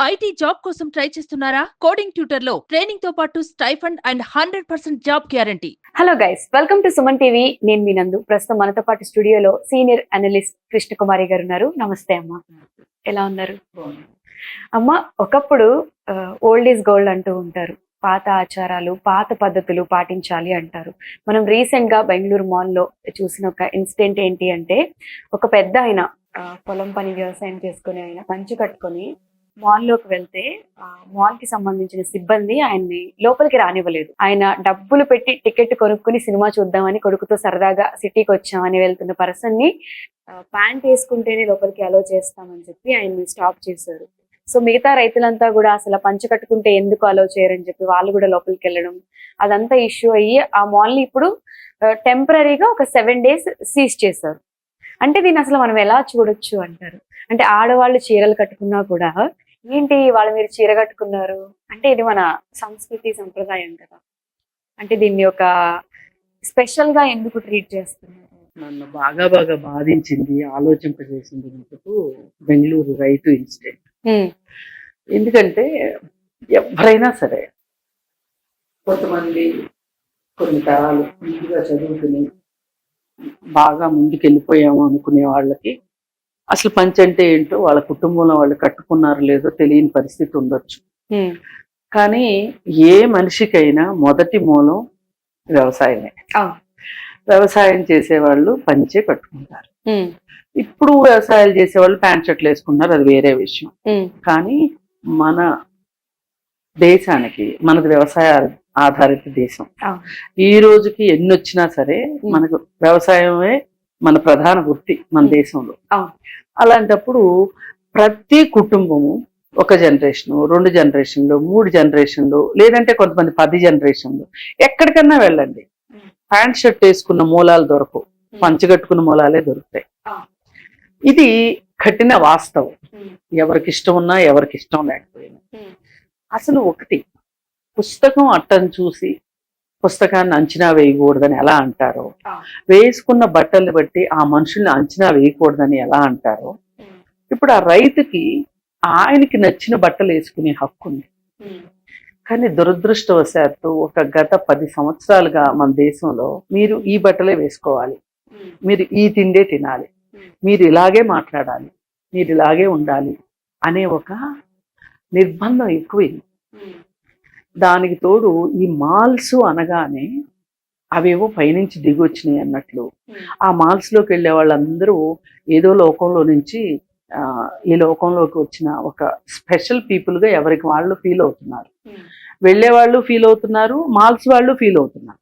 IT job కోసం try చేస్తున్నారా? Coding tutor లో ట్రైనింగ్ తో పాటు stipend and 100% job guarantee. Hello guys, welcome to Suman TV. నేను మీ నందు. ప్రస్తుతం మనతో పాటు స్టూడియోలో సీనియర్ అనలిస్ట్ కృష్ణకుమారి గారు ఉన్నారు. నమస్తే అమ్మ, ఎలా ఉన్నారు? అమ్మ, ఒకప్పుడు ఓల్డ్ ఈజ్ గోల్డ్ అంటూ ఉంటారు. పాత ఆచారాలు, పాత పద్ధతులు పాటించాలి అంటారు. మనం రీసెంట్ గా బెంగళూరు మాల్లో చూసిన ఒక ఇన్సిడెంట్ ఏంటి అంటే, ఒక పెద్ద ఆయన పొలం పని వ్యవసాయం చేసుకుని ఆయన పంచి కట్టుకొని మాల్లోకి వెళ్తే మాల్ కి సంబంధించిన సిబ్బంది ఆయన్ని లోపలికి రానివ్వలేదు. ఆయన డబ్బులు పెట్టి టికెట్ కొనుక్కుని సినిమా చూద్దామని కొడుకుతో సరదాగా సిటీకి వచ్చామని వెళ్తున్న పర్సన్ ని ప్యాంట్ వేసుకుంటేనే లోపలికి అలో చేస్తామని చెప్పి ఆయన్ని స్టాప్ చేశారు. సో మిగతా రైతులంతా కూడా అసలు పంచ కట్టుకుంటే ఎందుకు అలో చేయరని చెప్పి వాళ్ళు కూడా లోపలికి వెళ్ళడం, అదంతా ఇష్యూ అయ్యి ఆ మాల్ ని ఇప్పుడు టెంపరీగా ఒక 7 days సీజ్ చేశారు. అంటే దీన్ని అసలు మనం ఎలా చూడొచ్చు అంటారు? అంటే ఆడవాళ్ళు చీరలు కట్టుకున్నా కూడా ఏంటి వాళ్ళు మీరు చీర కట్టుకున్నారు అంటే ఇది మన సంస్కృతి సంప్రదాయం కదా, అంటే దీన్ని ఒక స్పెషల్ గా ఎందుకు ట్రీట్ చేస్తున్నారు? నన్ను బాగా బాధించింది, ఆలోచింపజేసింది మటుకు బెంగళూరు రైతు ఇన్సిడెంట్. ఎందుకంటే ఎవరైనా సరే, కొంతమంది కొన్ని తరాలు ముందుగా చదువుకుని బాగా ముందుకెళ్ళిపోయాము అనుకునే వాళ్ళకి అసలు పంచి అంటే ఏంటో వాళ్ళ కుటుంబంలో వాళ్ళు కట్టుకున్నారో లేదో తెలియని పరిస్థితి ఉండొచ్చు. కానీ ఏ మనిషికైనా మొదటి మూలం వ్యవసాయమే. వ్యవసాయం చేసేవాళ్ళు పంచే కట్టుకుంటారు. ఇప్పుడు వ్యవసాయాలు చేసేవాళ్ళు ప్యాంట్ షర్ట్లు వేసుకుంటున్నారు, అది వేరే విషయం. కానీ మన దేశానికి, మనది వ్యవసాయ ఆధారిత దేశం. ఈ రోజుకి ఎన్ని వచ్చినా సరే మనకు వ్యవసాయమే మన ప్రధాన వృత్తి మన దేశంలో. అలాంటప్పుడు ప్రతి కుటుంబము ఒక జనరేషను, 2 జనరేషన్లు, 3 జనరేషన్లు, లేదంటే కొంతమంది 10 జనరేషన్లు, ఎక్కడికన్నా వెళ్ళండి ప్యాంట్ షర్ట్ వేసుకున్న మూలాలు దొరకవు, పంచగట్టుకున్న మూలాలే దొరుకుతాయి. ఇది కఠిన వాస్తవం, ఎవరికి ఇష్టం ఉన్నా ఎవరికి ఇష్టం లేకపోయినా. అసలు ఒకటి, పుస్తకం అట్టను చూసి పుస్తకాన్ని అంచనా వేయకూడదని ఎలా అంటారో, వేసుకున్న బట్టల్ని బట్టి ఆ మనుషుల్ని అంచనా వేయకూడదని ఎలా అంటారో, ఇప్పుడు ఆ రైతుకి ఆయనకి నచ్చిన బట్టలు వేసుకునే హక్కు ఉంది. కానీ దురదృష్టవశాత్తు ఒక గత 10 సంవత్సరాలుగా మన దేశంలో మీరు ఈ బట్టలే వేసుకోవాలి, మీరు ఈ తిండే తినాలి, మీరు ఇలాగే మాట్లాడాలి, మీరు ఇలాగే ఉండాలి అనే ఒక నిర్బంధం ఎక్కువైంది. దానికి తోడు ఈ మాల్స్ అనగానే అవేవో పైనుంచి దిగి వచ్చినాయి అన్నట్లు ఆ మాల్స్ లోకి వెళ్ళే వాళ్ళందరూ ఏదో లోకంలో నుంచి ఈ లోకంలోకి వచ్చిన ఒక స్పెషల్ పీపుల్ గా ఎవరికి వాళ్ళు ఫీల్ అవుతున్నారు. వెళ్ళే వాళ్ళు ఫీల్ అవుతున్నారు, మాల్స్ వాళ్ళు ఫీల్ అవుతున్నారు.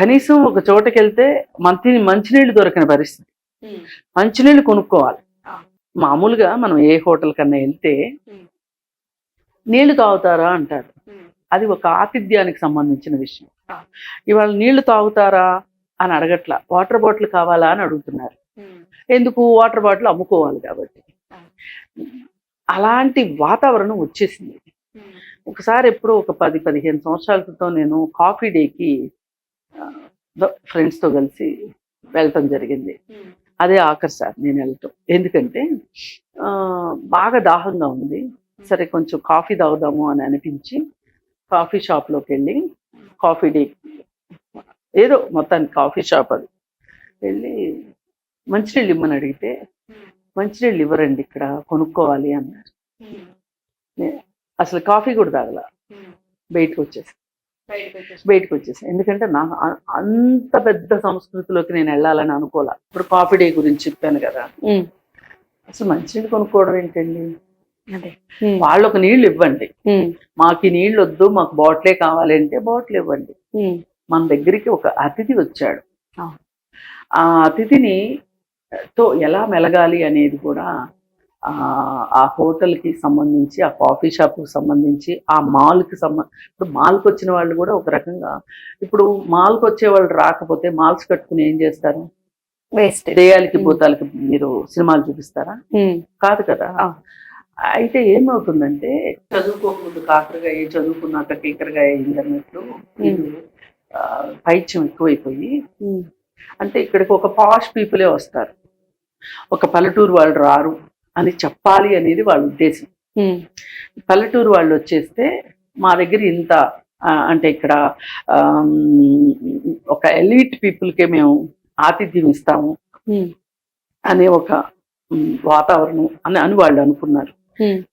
కనీసం ఒక చోటకి వెళ్తే మంచినీళ్ళు దొరకని పరిస్థితి, మంచినీళ్ళు కొనుక్కోవాలి. మామూలుగా మనం ఏ హోటల్ కన్నా వెళ్తే నీళ్లు తాగుతారా అంటారు, అది ఒక ఆతిథ్యానికి సంబంధించిన విషయం. ఇవాళ నీళ్లు తాగుతారా అని అడగట్లా, వాటర్ బాటిల్ కావాలా అని అడుగుతున్నారు. ఎందుకు? వాటర్ బాటిల్ అమ్ముకోవాలి కాబట్టి. అలాంటి వాతావరణం వచ్చేసింది. ఒకసారి ఎప్పుడో ఒక 10-15 సంవత్సరాల క్రితం నేను కాఫీ డేకి ఫ్రెండ్స్తో కలిసి వెళ్ళటం జరిగింది. అదే ఆఖరిసారి నేను వెళ్ళటం. ఎందుకంటే బాగా దాహంగా ఉంది, సరే కొంచెం కాఫీ తాగుదాము అని అనిపించి కాఫీ షాప్లోకి వెళ్ళి, కాఫీ డే ఏదో మొత్తానికి కాఫీ షాప్ అది వెళ్ళి మంచినీళ్ళు ఇమ్మని అడిగితే, మంచినీళ్ళు ఇవ్వరండి ఇక్కడ, కొనుక్కోవాలి అన్నారు. అసలు కాఫీ కూడా తాగల, బయటకు వచ్చేసి ఎందుకంటే నాకు అంత పెద్ద సంస్కృతిలోకి నేను వెళ్ళాలని అనుకోలే. ఇప్పుడు కాఫీ డే గురించి చెప్పాను కదా, అసలు మంచినీళ్ళు కొనుక్కోవడం ఏంటండి? అదే వాళ్ళు ఒక నీళ్లు ఇవ్వండి, మాకు ఈ నీళ్ళు వద్దు, మాకు బాటిలే కావాలి అంటే బాటిల్ ఇవ్వండి. మన దగ్గరికి ఒక అతిథి వచ్చాడు, ఆ అతిథిని తో ఎలా మెలగాలి అనేది కూడా ఆ హోటల్కి సంబంధించి, ఆ కాఫీ షాప్కి సంబంధించి, ఆ మాల్కి ఇప్పుడు మాల్కి వచ్చిన వాళ్ళు కూడా ఒక రకంగా, ఇప్పుడు మాల్కి వచ్చే వాళ్ళు రాకపోతే మాల్స్ కట్టుకుని ఏం చేస్తారు? దేయాలకి భూతాలకి మీరు సినిమాలు చూపిస్తారా? కాదు కదా. అయితే ఏమవుతుందంటే, చదువుకోకముందు కాకరగా చదువుకున్నాక టీకరగా అయిందన్నట్లు పైత్యం ఎక్కువైపోయి, అంటే ఇక్కడికి ఒక పాష్ పీపులే వస్తారు, ఒక పల్లెటూరు వాళ్ళు రారు అని చెప్పాలి అనేది వాళ్ళ ఉద్దేశం. పల్లెటూరు వాళ్ళు వచ్చేస్తే మా దగ్గర ఇంత అంటే ఇక్కడ ఒక ఎలీట్ పీపుల్కే మేము ఆతిథ్యం ఇస్తాము అనే ఒక వాతావరణం అని వాళ్ళు అనుకున్నారు.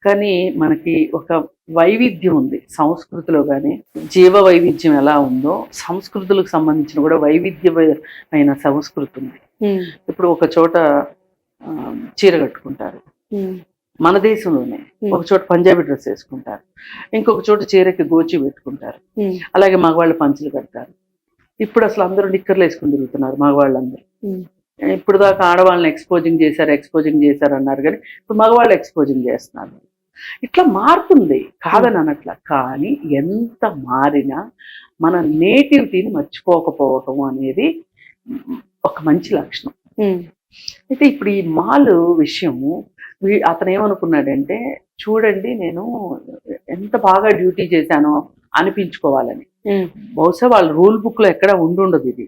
కానీ మనకి ఒక వైవిధ్యం ఉంది సంస్కృతిలో, కానీ జీవ వైవిధ్యం ఎలా ఉందో సంస్కృతులకు సంబంధించిన కూడా వైవిధ్యమైన సంస్కృతి ఉంది. ఇప్పుడు ఒక చోట చీర కట్టుకుంటారు మన దేశంలోనే, ఒక చోట పంజాబీ డ్రెస్ వేసుకుంటారు, ఇంకొక చోట చీరకి గోచి పెట్టుకుంటారు, అలాగే మగవాళ్ళు పంచులు కడతారు. ఇప్పుడు అసలు అందరూ నిక్కర్లు వేసుకుని తిరుగుతున్నారు మగవాళ్ళందరూ. ఇప్పుడు దాకా ఆడవాళ్ళని ఎక్స్పోజింగ్ చేశారు అన్నారు, కానీ ఇప్పుడు మగవాళ్ళు ఎక్స్పోజింగ్ చేస్తున్నారు. ఇట్లా మారుతుంది కాదని అనట్లా, కానీ ఎంత మారినా మన నేటివిటీని మర్చిపోకపోవటం అనేది ఒక మంచి లక్షణం. అయితే ఇప్పుడు ఈ మాల్ విషయం అతను ఏమనుకున్నాడంటే, చూడండి నేను ఎంత బాగా డ్యూటీ చేశానో అనిపించుకోవాలని. బహుశా వాళ్ళ రూల్ బుక్ లో ఎక్కడ ఉండుండదు ఇది,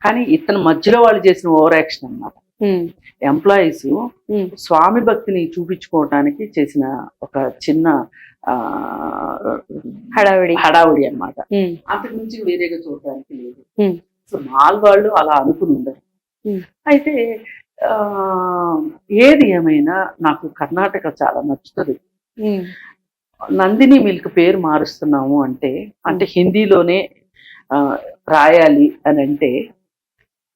కానీ ఇతను మధ్యలో వాళ్ళు చేసిన ఓవర్ యాక్షన్ అన్నమాట. ఎంప్లాయీస్ స్వామి భక్తిని చూపించుకోవటానికి చేసిన ఒక చిన్న హడావిడి అన్నమాట. అంతకు మించి వేరేగా చూడటానికి లేదు. సో మాల్ వాళ్ళు అలా అనుకుని ఉండరు. అయితే ఏది ఏమైనా నాకు కర్ణాటక చాలా నచ్చుతుంది. నందిని మిల్క్ పేరు మారుస్తున్నాము అంటే హిందీలోనే రాయాలి అని అంటే,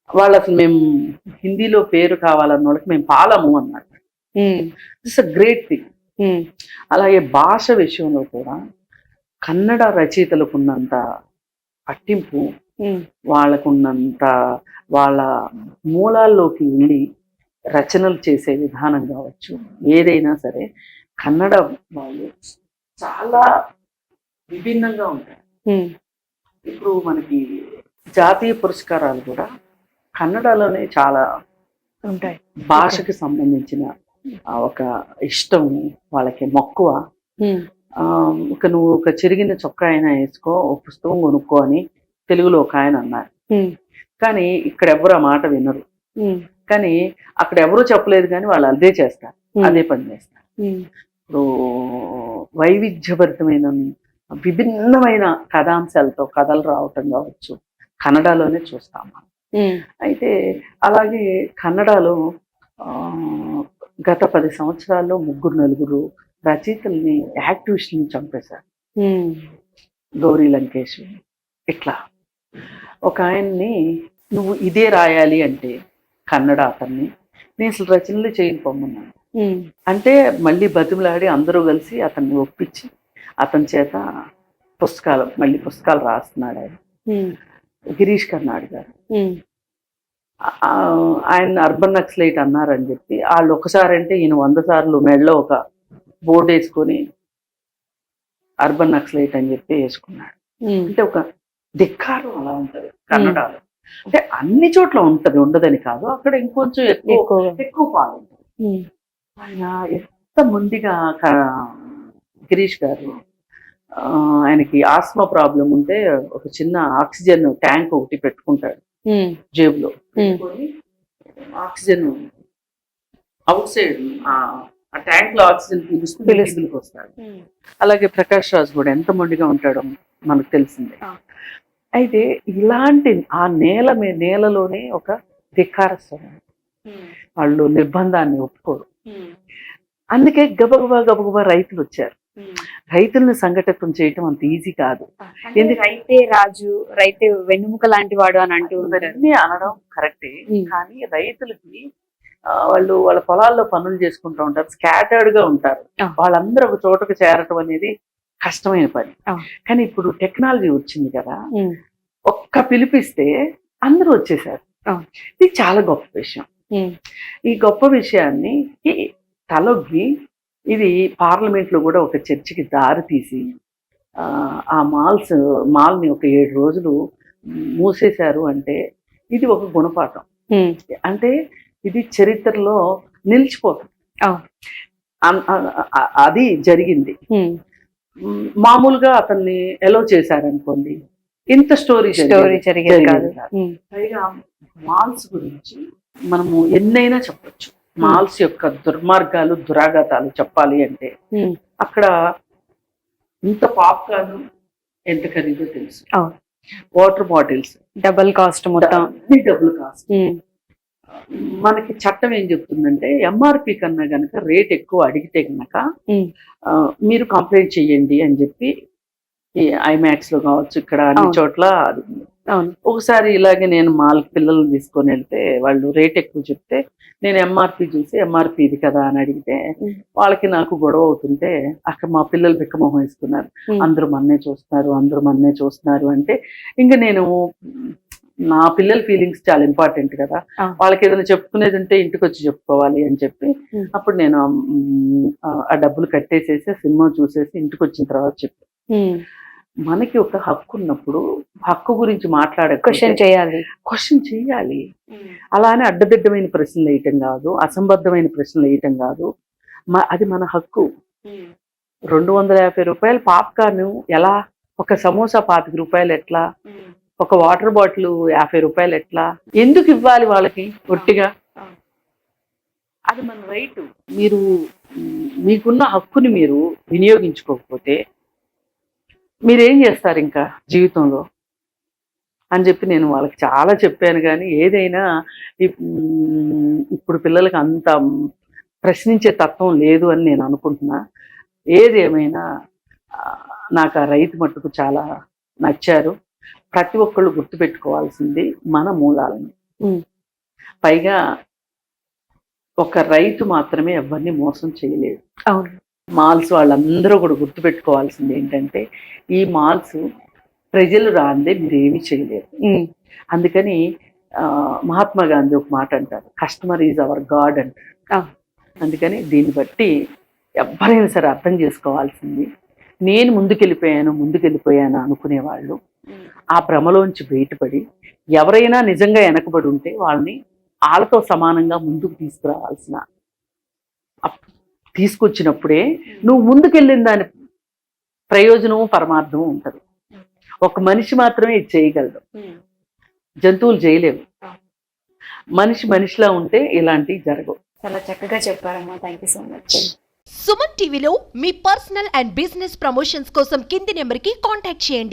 వాళ్ళు అసలు మేము హిందీలో పేరు కావాలన్న వాళ్ళకి మేము పాలము అన్నమాట. It's a great thing. అలాగే భాష విషయంలో కూడా కన్నడ రచయితలకు ఉన్నంత పట్టింపు, వాళ్ళకున్నంత వాళ్ళ మూలాల్లోకి వెళ్ళి రచనలు చేసే విధానం కావచ్చు, ఏదైనా సరే కన్నడ వాళ్ళు చాలా విభిన్నంగా ఉంటాయి. ఇప్పుడు మనకి జాతీయ పురస్కారాలు కూడా కన్నడలోనే చాలా ఉంటాయి. భాషకి సంబంధించిన ఒక ఇష్టం, వాళ్ళకి మక్కువ. నువ్వు ఒక చిరిగిన చొక్కా అయినా వేసుకో, ఒక పుస్తకం కొనుక్కో అని తెలుగులో ఒక ఆయన అన్నారు. కానీ ఇక్కడ ఎవరు ఆ మాట వినరు. కానీ అక్కడ ఎవరూ చెప్పలేదు, కానీ వాళ్ళు అదే చేస్తారు, అదే పని చేస్తారు. ఇప్పుడు వైవిధ్యభరితమైన విభిన్నమైన కథాంశాలతో కథలు రావటం కావచ్చు, కన్నడలోనే చూస్తాం మనం. అయితే అలాగే కన్నడలో గత 10 సంవత్సరాల్లో 3-4 రచయితల్ని, యాక్టివిస్టుల్ని చంపేశారు. గౌరీ లంకేష్ ఇట్లా ఒక ఆయన్ని నువ్వు ఇదే రాయాలి అంటే కన్నడ అతన్ని నేను అసలు రచనలు చేయని పొమ్మన్నాను. అంటే మళ్ళీ బతిమలాడి అందరూ కలిసి అతన్ని ఒప్పించి అతని చేత పుస్తకాలు రాస్తున్నాడు ఆయన. గిరీష్ కర్నాడ్ గారు ఆయన అర్బన్ నక్సలైట్ అన్నారని చెప్పి వాళ్ళు ఒకసారి అంటే ఈయన 100 సార్లు మెడలో ఒక బోర్డు వేసుకొని అర్బన్ నక్సలైట్ అని చెప్పి వేసుకున్నాడు. అంటే ఒక ధిక్కారం అలా ఉంటది కన్నడలో. అంటే అన్ని చోట్ల ఉంటది, ఉండదని కాదు, అక్కడ ఇంకొంచెం ఎక్కువ పాల్గొంటుంది. ఆయన ఎంత ముందుగా గిరీష్ గారు ఆయనకి ఆస్మా ప్రాబ్లం ఉంటే ఒక చిన్న ఆక్సిజన్ ట్యాంక్ ఒకటి పెట్టుకుంటాడు జేబులో, ఆక్సిజన్ అవుట్ సైడ్ ఆ ట్యాంక్ లో ఆక్సిజన్ పీలుస్తూ వస్తాడు. అలాగే ప్రకాష్ రాజ్ కూడా ఎంత మొండిగా ఉంటాడో మనకు తెలిసిందే. అయితే ఇలాంటి ఆ నేలలోనే ఒక ధిక్కారస్వరం, వాళ్ళు నిర్బంధాన్ని ఒప్పుకోరు. అందుకే గబగబా రైతులు వచ్చారు. రైతులను సంఘటితం చేయటం అంత ఈజీ కాదు. రైతే రాజు, రైతే వెన్నుముక లాంటి వాడు అని అంటూ అన్నీ అనడం కరెక్టే, కానీ రైతులకి వాళ్ళు వాళ్ళ పొలాల్లో పనులు చేసుకుంటూ ఉంటారు, స్కాటర్డ్ గా ఉంటారు. వాళ్ళందరూ ఒక చోటకు చేరటం అనేది కష్టమైన పని. కానీ ఇప్పుడు టెక్నాలజీ వచ్చింది కదా, ఒక్క పిలిపిస్తే అందరూ వచ్చేసారు. ఇది చాలా గొప్ప విషయం. ఈ గొప్ప విషయాన్ని తలొగ్గి ఇది పార్లమెంట్ లో కూడా ఒక చర్చకి దారి తీసి ఆ మాల్ని ఒక 7 రోజులు మూసేశారు అంటే ఇది ఒక గుణపాఠం. అంటే ఇది చరిత్రలో నిలిచిపోతుంది. అది జరిగింది. మామూలుగా అతన్ని ఎలో చేశారనుకోండి, ఇంత స్టోరీ జరిగేది కాదు. పైగా మాల్స్ గురించి మనము ఎన్నైనా చెప్పచ్చు. మాల్స్ యొక్క దుర్మార్గాలు దురాఘాతాలు చెప్పాలి అంటే అక్కడ ఇంత పాప్కార్న్ ఎంత ఖరీదో తెలుసు, అవును. వాటర్ బాటిల్స్ డబుల్ కాస్ట్ మొత్తం. అన్ని డబుల్ కాస్ట్. మనకి చట్టం ఏం చెప్తుందంటే ఎంఆర్పి కన్నా గనక రేట్ ఎక్కువ అడిగితే గనక మీరు కంప్లైంట్ చెయ్యండి అని చెప్పి ఐమాక్స్ లో కావచ్చు ఇక్కడ అన్ని చోట్ల అది ఉంది. ఒకసారి ఇలాగే నేను మాల్కి పిల్లల్ని తీసుకొని వెళ్తే వాళ్ళు రేట్ ఎక్కువ చెప్తే నేను ఎంఆర్పి చూసి ఎంఆర్పి ఇది కదా అని అడిగితే వాళ్ళకి నాకు గొడవ అవుతుంటే అక్కడ మా పిల్లలు బిక్కమొహం వేసుకున్నారు, అందరూ మన్నే చూస్తున్నారు అంటే ఇంకా నేను నా పిల్లల ఫీలింగ్స్ చాలా ఇంపార్టెంట్ కదా, వాళ్ళకి ఏదైనా చెప్పుకునేది ఉంటే ఇంటికి వచ్చి చెప్పుకోవాలి అని చెప్పి అప్పుడు నేను ఆ డబ్బులు కట్టేసేసి సినిమా చూసేసి ఇంటికి వచ్చిన తర్వాత చెప్పి మనకి ఒక హక్కు ఉన్నప్పుడు హక్కు గురించి మాట్లాడే క్వశ్చన్ చేయాలి. అలానే అడ్డదిడ్డమైన ప్రశ్నలు వేయటం కాదు, అసంబద్ధమైన ప్రశ్నలు వేయటం కాదు, అది మన హక్కు. 250 రూపాయలు పాప్కార్న్ ఎలా, ఒక సమోసా 25 రూపాయలు ఎట్లా, ఒక వాటర్ బాటిల్ 50 రూపాయలు ఎట్లా, ఎందుకు ఇవ్వాలి వాళ్ళకి ఒట్టిగా? అది మన రైట్. మీరు మీకున్న హక్కుని మీరు వినియోగించుకోకపోతే మీరేం చేస్తారు ఇంకా జీవితంలో అని చెప్పి నేను వాళ్ళకి చాలా చెప్పాను. కానీ ఏదైనా ఇప్పుడు పిల్లలకి అంత ప్రశ్నించే తత్వం లేదు అని నేను అనుకుంటున్నా. ఏదేమైనా నాకు ఆ రైతు మట్టుకు చాలా నచ్చారు. ప్రతి ఒక్కళ్ళు గుర్తుపెట్టుకోవాల్సింది మన మూలాలను. పైగా ఒక రైతు మాత్రమే ఎవరిని మోసం చేయలేదు. అవును. మాల్స్ వాళ్ళందరూ కూడా గుర్తుపెట్టుకోవాల్సింది ఏంటంటే ఈ మాల్స్ ప్రజలు రాందే మీరు ఏమీ చేయలేరు. అందుకని మహాత్మా గాంధీ ఒక మాట అంటారు, కస్టమర్ ఈజ్ అవర్ గాడ్ అంటారు. అందుకని దీన్ని బట్టి ఎవరైనా సరే అర్థం చేసుకోవాల్సింది, నేను ముందుకెళ్ళిపోయాను అనుకునేవాళ్ళు ఆ భ్రమలోంచి బయటపడి ఎవరైనా నిజంగా వెనకబడి ఉంటే వాళ్ళని వాళ్ళతో సమానంగా ముందుకు తీసుకొచ్చినప్పుడే నువ్వు ముందుకెళ్ళిన దాని ప్రయోజనము పరమార్థము ఉంటుంది. ఒక మనిషి మాత్రమే ఇది చేయగలదు, జంతువులు చేయలేవు. మనిషిలా ఉంటే ఇలాంటివి జరగవు. చాలా చక్కగా చెప్పారమ్మా, thank you so much. Suman టీవీలో మీ పర్సనల్ అండ్ బిజినెస్ ప్రమోషన్స్ కోసం కింది నెంబర్కి కాంటాక్ట్ చేయండి.